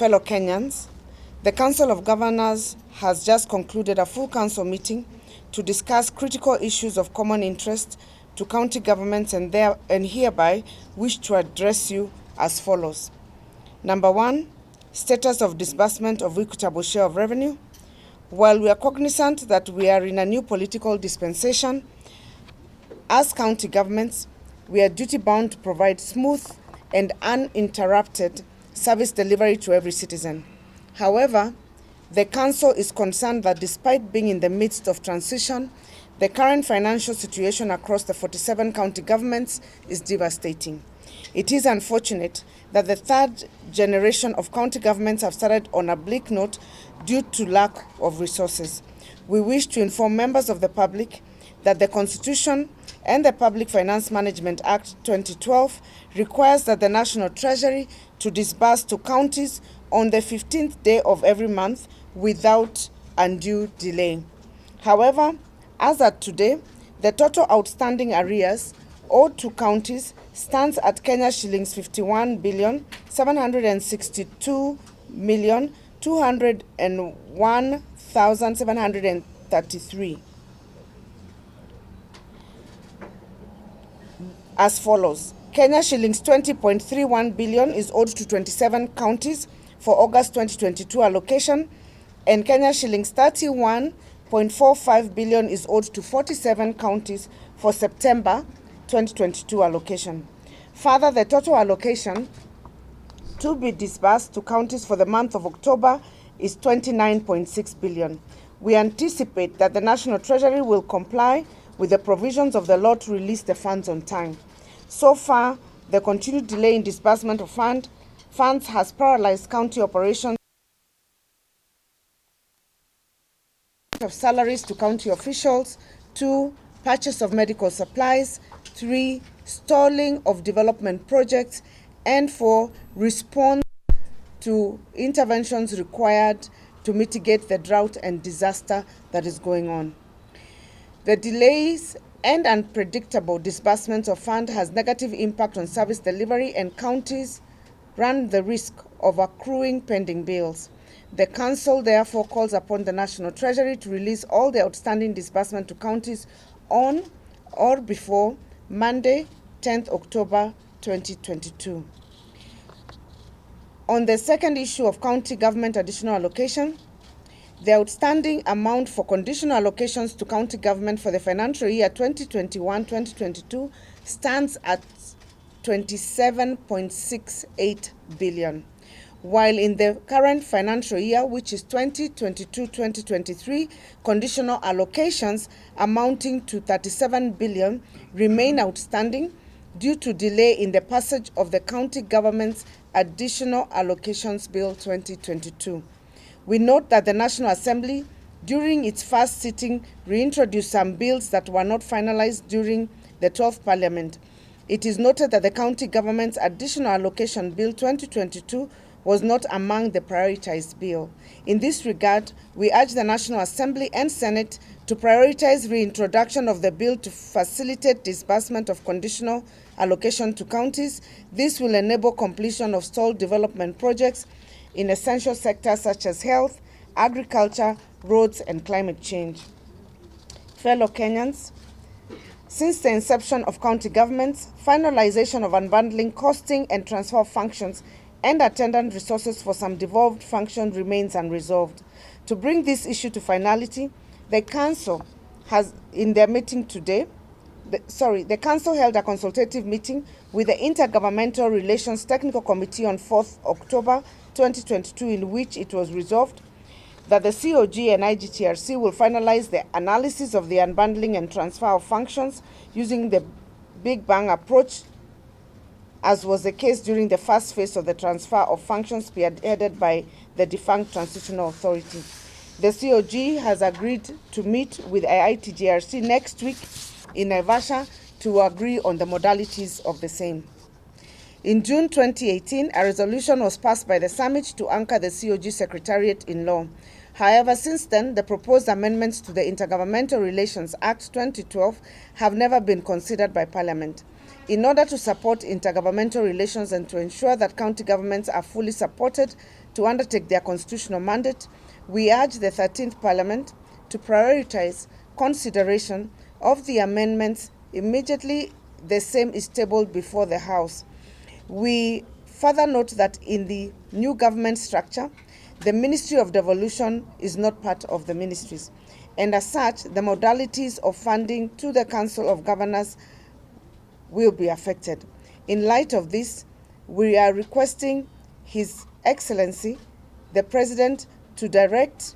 Fellow Kenyans, the Council of Governors has just concluded a full council meeting to discuss critical issues of common interest to county governments and hereby wish to address you as follows. Number 1, status of disbursement of equitable share of revenue. While we are cognizant that we are in a new political dispensation, as county governments, we are duty-bound to provide smooth and uninterrupted service delivery to every citizen. However, the Council is concerned that despite being in the midst of transition, the current financial situation across the 47 county governments is devastating. It is unfortunate that the third generation of county governments have started on a bleak note due to lack of resources. We wish to inform members of the public that the Constitution and the Public Finance Management Act 2012 requires that the National Treasury to disburse to counties on the 15th day of every month without undue delay. However, as at today, the total outstanding arrears owed to counties stands at Kenya shillings 51,762,201,733. As follows: Kenya shillings 20.31 billion is owed to 27 counties for August 2022 allocation, and Kenya shillings 31.45 billion is owed to 47 counties for September 2022 allocation. Further, the total allocation to be disbursed to counties for the month of October is 29.6 billion. We anticipate that the National Treasury will comply with the provisions of the law to release the funds on time. So far, the continued delay in disbursement of funds has paralyzed county operations of salaries to county officials, 2, purchase of medical supplies, 3, stalling of development projects, and 4, response to interventions required to mitigate the drought and disaster that is going on. The delays and unpredictable disbursements of funds has negative impact on service delivery, and counties run the risk of accruing pending bills. The Council therefore calls upon the National Treasury to release all the outstanding disbursement to counties on or before Monday, 10th October 2022. On the second issue of county government additional allocation, the outstanding amount for conditional allocations to county government for the financial year 2021-2022 stands at 27.68 billion, while in the current financial year, which is 2022-2023, conditional allocations amounting to 37 billion remain outstanding due to delay in the passage of the County Government's Additional Allocations Bill 2022. We note that the National Assembly, during its first sitting, reintroduced some bills that were not finalized during the 12th Parliament. It is noted that the County Government's Additional Allocation Bill 2022 was not among the prioritized bill. In this regard, we urge the National Assembly and Senate to prioritize reintroduction of the bill to facilitate disbursement of conditional allocation to counties. This will enable completion of stalled development projects in essential sectors such as health, agriculture, roads, and climate change. Fellow Kenyans, since the inception of county governments, finalization of unbundling, costing, and transfer of functions and attendant resources for some devolved functions remains unresolved. To bring this issue to finality, the Council has, in their meeting today, the Council held a consultative meeting with the Intergovernmental Relations Technical Committee on 4th October 2022, in which it was resolved that the COG and IGTRC will finalize the analysis of the unbundling and transfer of functions using the Big Bang approach, as was the case during the first phase of the transfer of functions spearheaded by the defunct Transitional Authority. The COG has agreed to meet with IITGRC next week in Naivasha to agree on the modalities of the same. In June 2018, a resolution was passed by the summit to anchor the COG Secretariat in law. However, since then, the proposed amendments to the Intergovernmental Relations Act 2012 have never been considered by Parliament. In order to support intergovernmental relations and to ensure that county governments are fully supported to undertake their constitutional mandate, we urge the 13th Parliament to prioritize consideration of the amendments immediately the same is tabled before the House. We further note that in the new government structure, the Ministry of Devolution is not part of the ministries, and as such, the modalities of funding to the Council of Governors will be affected. In light of this, we are requesting His Excellency, the President, to direct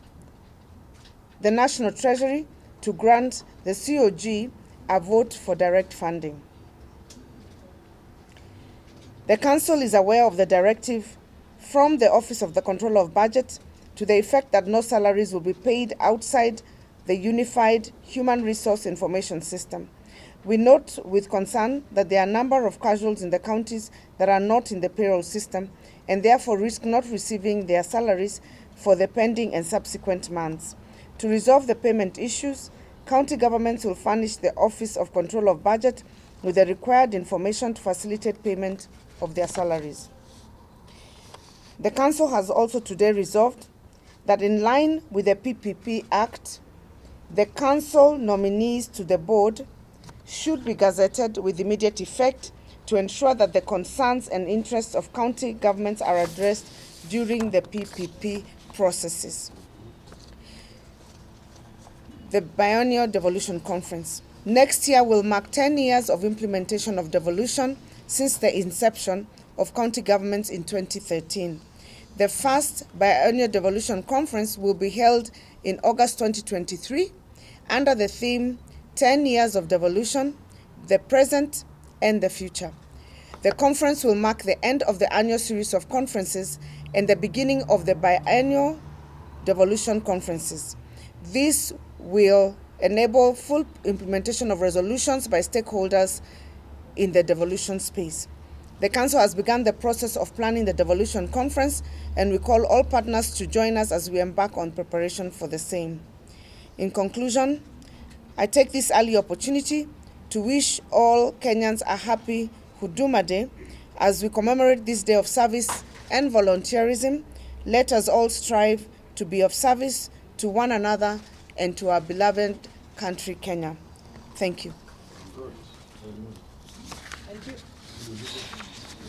the National Treasury to grant the COG a vote for direct funding. The Council is aware of the directive from the Office of the Controller of Budget to the effect that no salaries will be paid outside the Unified Human Resource Information System. We note with concern that there are a number of casuals in the counties that are not in the payroll system and therefore risk not receiving their salaries for the pending and subsequent months. To resolve the payment issues, county governments will furnish the Office of Control of Budget with the required information to facilitate payment of their salaries. The Council has also today resolved that in line with the PPP Act, the Council nominees to the board should be gazetted with immediate effect to ensure that the concerns and interests of county governments are addressed during the PPP processes. The Biennial Devolution Conference. Next year will mark 10 years of implementation of devolution since the inception of county governments in 2013. The first Biennial Devolution Conference will be held in August 2023 under the theme 10 Years of Devolution, the Present and the Future. The conference will mark the end of the annual series of conferences and the beginning of the biennial devolution conferences. This will enable full implementation of resolutions by stakeholders in the devolution space. The Council has begun the process of planning the devolution conference, and we call all partners to join us as we embark on preparation for the same. In conclusion, I take this early opportunity to wish all Kenyans a happy Huduma Day. As we commemorate this day of service and volunteerism, let us all strive to be of service to one another and to our beloved country, Kenya. Thank you.